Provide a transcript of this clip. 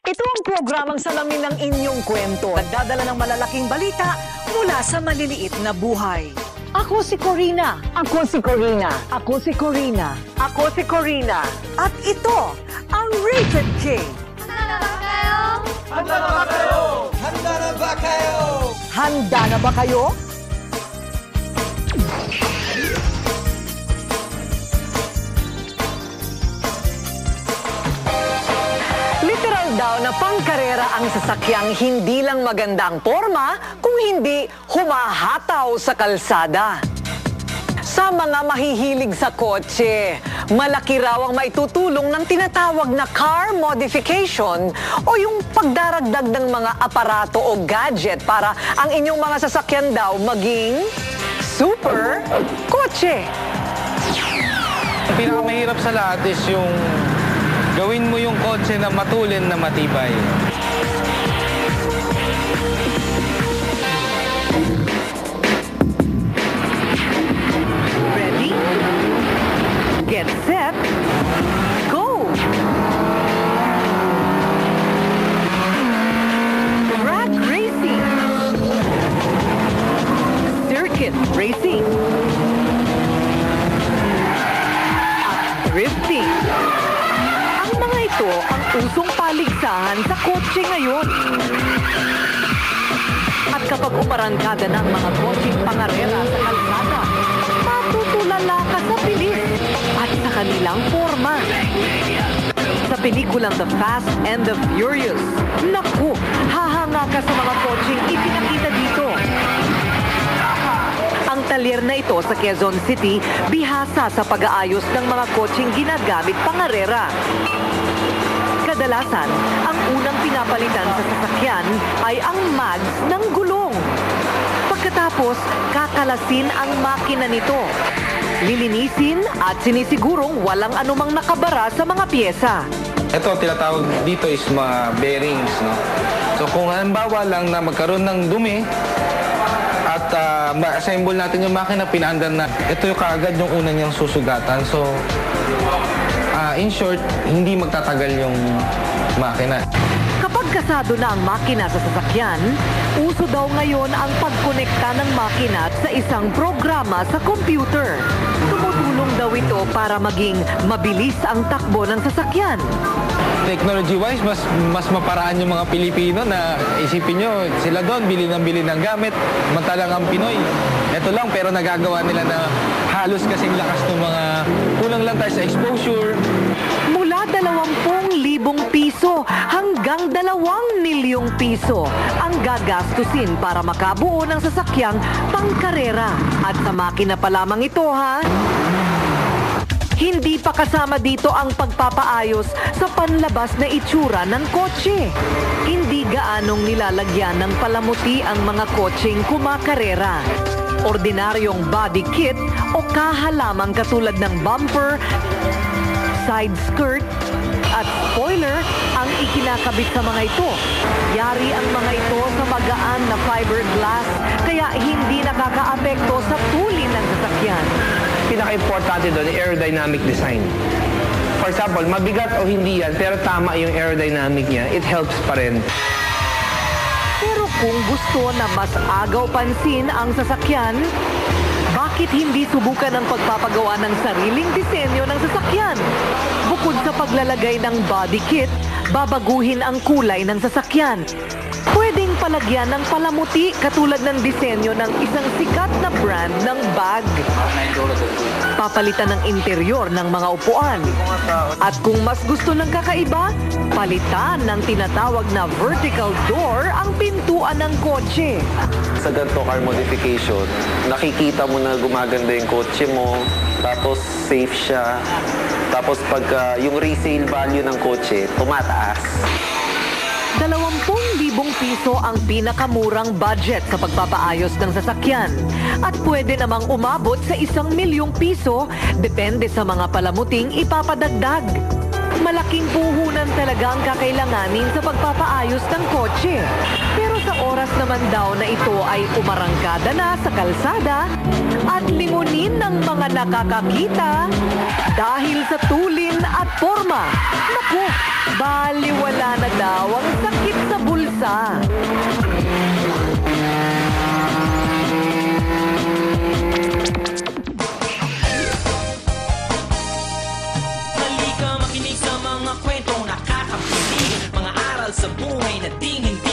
Ito ang programang salamin ng inyong kwento. Nagdadala ng malalaking balita mula sa maliliit na buhay. Ako si Corina. Ako si Corina. Ako si Corina. Ako si Corina. At ito ang Rated K. Handa na ba kayo? Handa na ba kayo? Handa na ba kayo? Handa na ba kayo? Literal daw na pangkarera ang sasakyang hindi lang maganda ang forma, kung hindi humahataw sa kalsada. Sa mga mahihilig sa kotse, malaki raw ang maitutulong ng tinatawag na car modification o yung pagdaragdag ng mga aparato o gadget para ang inyong mga sasakyan daw maging super kotse. Ang pinakamahirap sa lahat is yung gawin mo yung kotse na matulin na matibay. Ready? Get set? Go! Drag racing. Circuit racing. At drifting. Ang mga ito ang usong paligsahan sa kotse ngayon. At kapag umarangkada ng mga kotseng pangarera sa kalsada, matutulala ka sa bilis at sa kanilang forma. Sa pelikulang The Fast and the Furious, naku, hahanga ka sa mga kotseng ipinakita dito. Ang talyer na ito sa Quezon City, bihasa sa pag-aayos ng mga kotseng ginagamit pangarera. Kadalasan, ang unang pinapalitan sa sasakyan ay ang mags ng gulong. Pagkatapos, kakalasin ang makina nito. Lilinisin at sinisigurong walang anumang nakabara sa mga pyesa. Ito, tinatawag dito is mga bearings, no? So kung halimbawa lang na magkaroon ng dumi at ma-assemble natin yung makina, pinaandan na, ito yung kaagad yung una niyang susugatan. So, in short, hindi magtatagal yung makina. Kapag kasado na ang makina sa sasakyan, uso daw ngayon ang pagkonekta ng makina sa isang programa sa computer. Tumutulong daw ito para maging mabilis ang takbo ng sasakyan. Technology-wise, mas maparaan yung mga Pilipino na isipin nyo, sila doon, bili ng gamit. Mantalang ang Pinoy, eto lang, pero nagagawa nila na halos kasing lakas ng mga kulang lang tayo sa exposure. Mula 20,000 piso hanggang 2 milyong piso ang gagastusin para makabuo ng sasakyang pangkarera. At sa makina pa lamang ito, ha? Hindi pa kasama dito ang pagpapaayos sa panlabas na itsura ng kotse. Hindi gaanong nilalagyan ng palamuti ang mga kotseng kumakarera. Ordinaryong body kit o kahalamang katulad ng bumper, side skirt, at spoiler ang ikinakabit sa mga ito. Yari ang mga ito sa magaan na fiberglass kaya hindi nakakaapekto sa tulin ng sasakyan. Pinaka-importante doon ay aerodynamic design. For example, mabigat o hindi yan, pero tama yung aerodynamic niya, it helps pa rin. Pero kung gusto na mas agaw pansin ang sasakyan, bakit hindi subukan ang pagpapagawa ng sariling disenyo ng sasakyan? Bukod sa paglalagay ng body kit, babaguhin ang kulay ng sasakyan. Pwedeng palagyan ng palamuti katulad ng disenyo ng isang sikat na brand ng bag. Papalitan ng interior ng mga upuan. At kung mas gusto ng kakaiba, palitan ng tinatawag na vertical door ang pintuan ng kotse. Sa ganito car modification, nakikita mo na gumaganda yung kotse mo, tapos safe siya, tapos pag yung resale value ng kotse, tumataas. 20,000 piso ang pinakamurang budget sa pagpapaayos ng sasakyan. At pwede namang umabot sa 1 milyong piso, depende sa mga palamuting ipapadagdag. Malaking puhunan talaga ang kakailanganin sa pagpapaayos ng kotse. Pero sa oras naman daw na ito ay umarangkada na sa kalsada at lingunin ng mga nakakakita dahil sa tulin at forma. Naku, baliwala na daw ang sakit sa bulsa. Halika makinig sa mga kwentong nakakapiling, mga aral sa buhay na di hindi